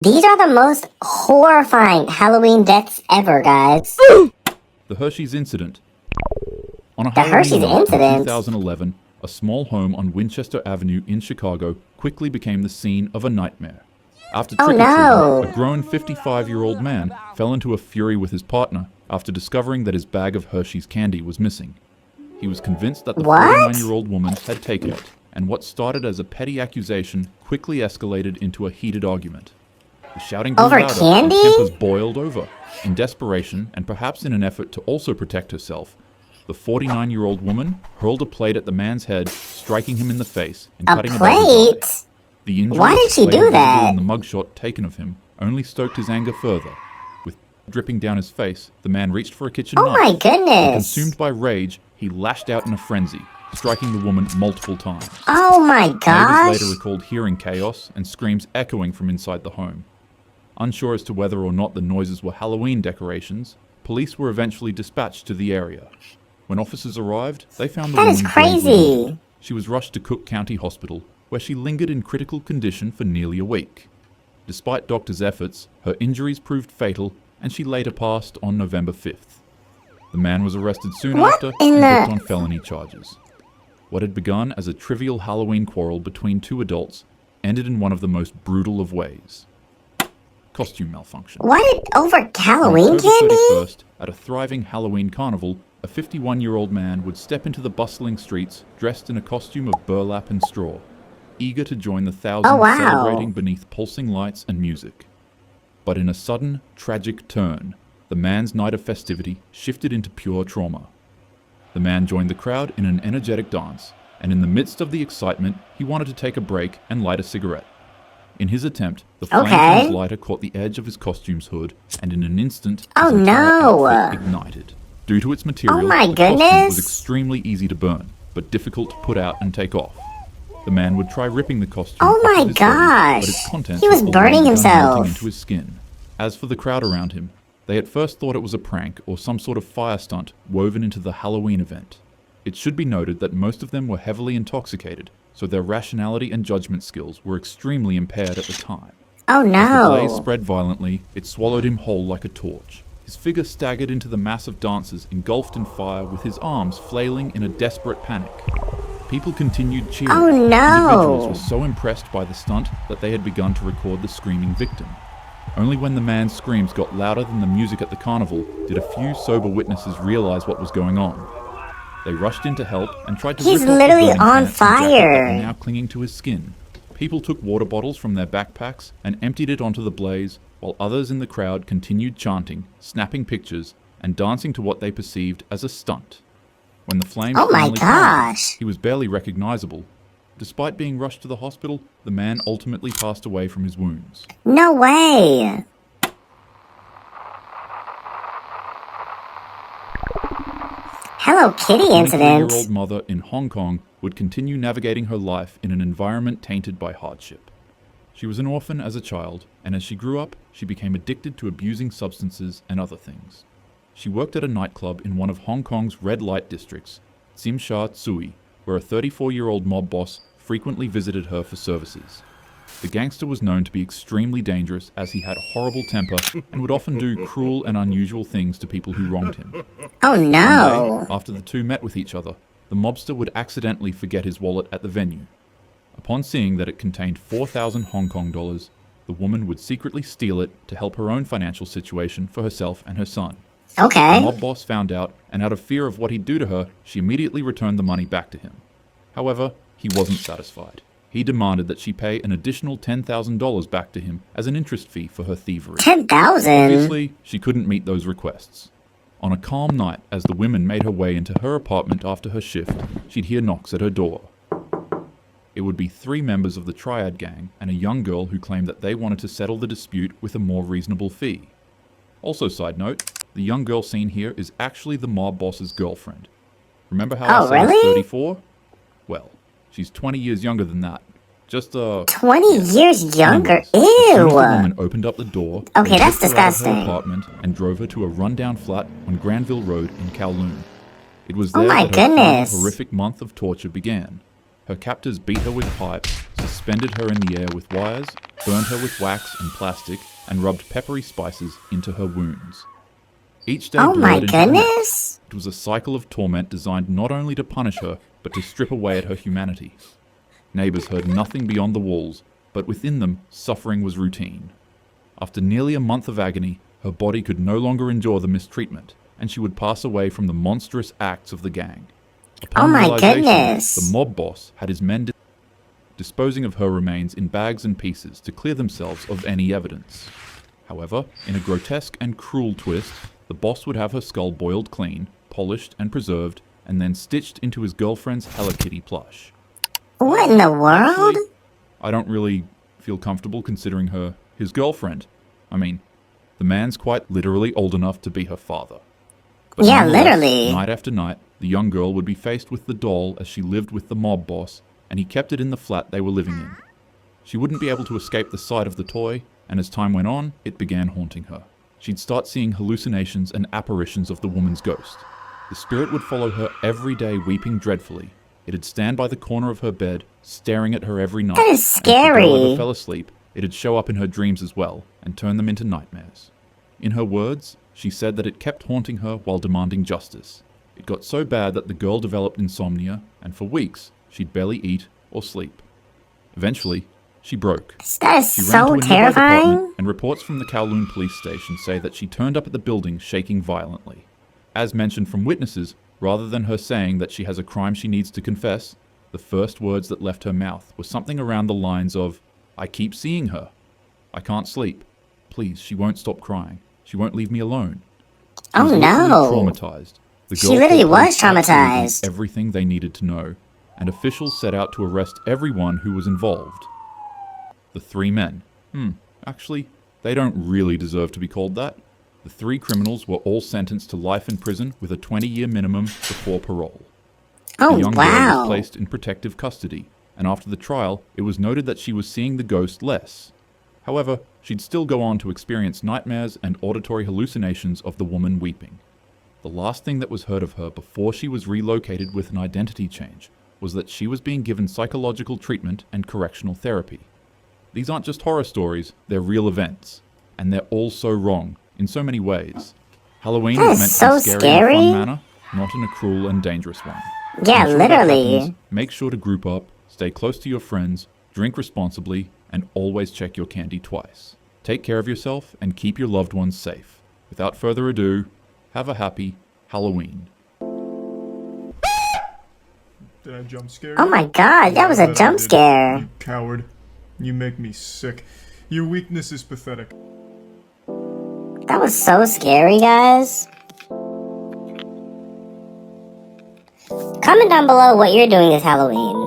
These are the most horrifying Halloween deaths ever, guys. The Hershey's Incident. On a The Halloween Hershey's night in Incident? 2011, a small home on Winchester Avenue in Chicago quickly became the scene of a nightmare. After Oh, trick-or-treating, no. a grown 55-year-old man fell into a fury with his partner after discovering that his bag of Hershey's candy was missing. He was convinced that the What? 49-year-old woman had taken it, and what started as a petty accusation quickly escalated into a heated argument. The shouting grew Over louder, candy? and tempers boiled over. In desperation, and perhaps in an effort to also protect herself, the 49-year-old woman hurled a plate at the man's head, striking him in the face and A cutting above his eye. plate? The injuries Why did she later do visible that? in the mugshot taken of him only stoked his anger further. With dripping down his face, the man reached for a kitchen Oh knife. my And goodness. consumed by rage, he lashed out in a frenzy, striking the woman multiple times. Oh my gosh. Neighbors later recalled hearing chaos and screams echoing from inside the home. Unsure as to whether or not the noises were Halloween decorations, police were eventually dispatched to the area. When officers arrived, they found the That woman is gravely crazy. injured. She was rushed to Cook County Hospital, where she lingered in critical condition for nearly a week. Despite doctors' efforts, her injuries proved fatal, and she later passed on November 5th. The man was arrested soon What after in and the- booked on felony charges. What had begun as a trivial Halloween quarrel between two adults ended in one of the most brutal of ways. Costume malfunction. What did over On Halloween October candy? 31st, at a thriving Halloween carnival, a 51-year-old man would step into the bustling streets dressed in a costume of burlap and straw, eager to join the thousands Oh, wow. celebrating beneath pulsing lights and music. But in a sudden, tragic turn, the man's night of festivity shifted into pure trauma. The man joined the crowd in an energetic dance, and in the midst of the excitement, he wanted to take a break and light a cigarette. In his attempt, the flame from Okay. his lighter caught the edge of his costume's hood, and in an instant, Oh, his entire no. outfit ignited. Due to its material, Oh, my the costume goodness. was extremely easy to burn, but difficult to put out and take off. The man would try ripping the costume Oh off my of his body, gosh. but its contents He was had burning already begun melting himself. into his skin. As for the crowd around him, they at first thought it was a prank or some sort of fire stunt woven into the Halloween event. It should be noted that most of them were heavily intoxicated, so their rationality and judgment skills were extremely impaired at the time. Oh As the blaze no. spread violently, it swallowed him whole like a torch. His figure staggered into the mass of dancers engulfed in fire with his arms flailing in a desperate panic. People continued cheering. Oh, no. Individuals were so impressed by the stunt that they had begun to record the screaming victim. Only when the man's screams got louder than the music at the carnival did a few sober witnesses realize what was going on. They rushed in to help and tried to He's rip off the literally burning on pants and jacket that fire. were now clinging to his skin. People took water bottles from their backpacks and emptied it onto the blaze, while others in the crowd continued chanting, snapping pictures, and dancing to what they perceived as a stunt. When the flames Oh my finally calmed, gosh. he was barely recognizable. Despite being rushed to the hospital, the man ultimately passed away from his wounds. No way. Hello Kitty The incident. 23-year-old mother in Hong Kong would continue navigating her life in an environment tainted by hardship. She was an orphan as a child, and as she grew up, she became addicted to abusing substances and other things. She worked at a nightclub in one of Hong Kong's red light districts, Tsim Sha Tsui, where a 34-year-old mob boss frequently visited her for services. The gangster was known to be extremely dangerous as he had a horrible temper and would often do cruel and unusual things to people who wronged him. Oh One no. day, after the two met with each other, the mobster would accidentally forget his wallet at the venue. Upon seeing that it contained 4,000 Hong Kong dollars, the woman would secretly steal it to help her own financial situation for herself and her son. The Okay. mob boss found out, and out of fear of what he'd do to her, she immediately returned the money back to him. However, he wasn't satisfied. He demanded that she pay an additional $10,000 back to him as an interest fee for her thievery. 10,000. Obviously, she couldn't meet those requests. On a calm night, as the woman made her way into her apartment after her shift, she'd hear knocks at her door. It would be 3 members of the Triad gang and a young girl who claimed that they wanted to settle the dispute with a more reasonable fee. Also, side note, the young girl seen here is actually the mob boss's girlfriend. Remember how Oh, I said really? 34? Well, she's 20 years younger than that. Just 20 years younger. As soon as the Ew. woman opened up the door, Okay, they that's took her out of disgusting. her apartment and drove her to a rundown flat on Granville Road in Kowloon. It was Oh there my that her final goodness. horrific month of torture began. Her captors beat her with pipes, suspended her in the air with wires, burned her with wax and plastic, and rubbed peppery spices into her wounds. Each day Oh my blurred into the next. goodness. It was a cycle of torment designed not only to punish her, but to strip away at her humanity. Neighbors heard nothing beyond the walls, but within them, suffering was routine. After nearly a month of agony, her body could no longer endure the mistreatment, and she would pass away from the monstrous acts of the gang. Upon Oh my realization, goodness. the mob boss had his men disposing of her remains in bags and pieces to clear themselves of any evidence. However, in a grotesque and cruel twist, the boss would have her skull boiled clean, polished and preserved, and then stitched into his girlfriend's Hello Kitty plush. What in the world? Actually, I don't really feel comfortable considering her his girlfriend. I mean, the man's quite literally old enough to be her father. But Yeah, nonetheless, literally. night after night, the young girl would be faced with the doll as she lived with the mob boss, and he kept it in the flat they were living in. She wouldn't be able to escape the sight of the toy, and as time went on, it began haunting her. She'd start seeing hallucinations and apparitions of the woman's ghost. The spirit would follow her every day, weeping dreadfully. It'd stand by the corner of her bed, staring at her every night. That is And if the girl scary. ever fell asleep, it'd show up in her dreams as well, and turn them into nightmares. In her words, she said that it kept haunting her while demanding justice. It got so bad that the girl developed insomnia, and for weeks, she'd barely eat or sleep. Eventually, she broke. That is She ran so to a nearby terrifying. department, and reports from the Kowloon police station say that she turned up at the building shaking violently. As mentioned from witnesses, rather than her saying that she has a crime she needs to confess, the first words that left her mouth were something around the lines of, "I keep seeing her. I can't sleep. Please, she won't stop crying. She won't leave me alone." She Oh was literally no. traumatized. The She girl literally told was police absolutely traumatized. everything they needed to know, and officials set out to arrest everyone who was involved. The three men. Actually, they don't really deserve to be called that. The three criminals were all sentenced to life in prison with a 20-year minimum before parole. Oh The young girl wow. was placed in protective custody, and after the trial, it was noted that she was seeing the ghost less. However, she'd still go on to experience nightmares and auditory hallucinations of the woman weeping. The last thing that was heard of her before she was relocated with an identity change was that she was being given psychological treatment and correctional therapy. These aren't just horror stories, they're real events. And they're all so wrong, in so many ways. Halloween That is is meant so to be scary in a scary. fun manner, not in a cruel and dangerous one. Yeah, Ensure that literally. happens. Make sure to group up, stay close to your friends, drink responsibly, and always check your candy twice. Take care of yourself and keep your loved ones safe. Without further ado, have a happy Halloween. Did I jump scare you? Oh my god, that was Yeah, a I jump did. scare. You coward. You make me sick. Your weakness is pathetic. That was so scary, guys. Comment down below what you're doing this Halloween.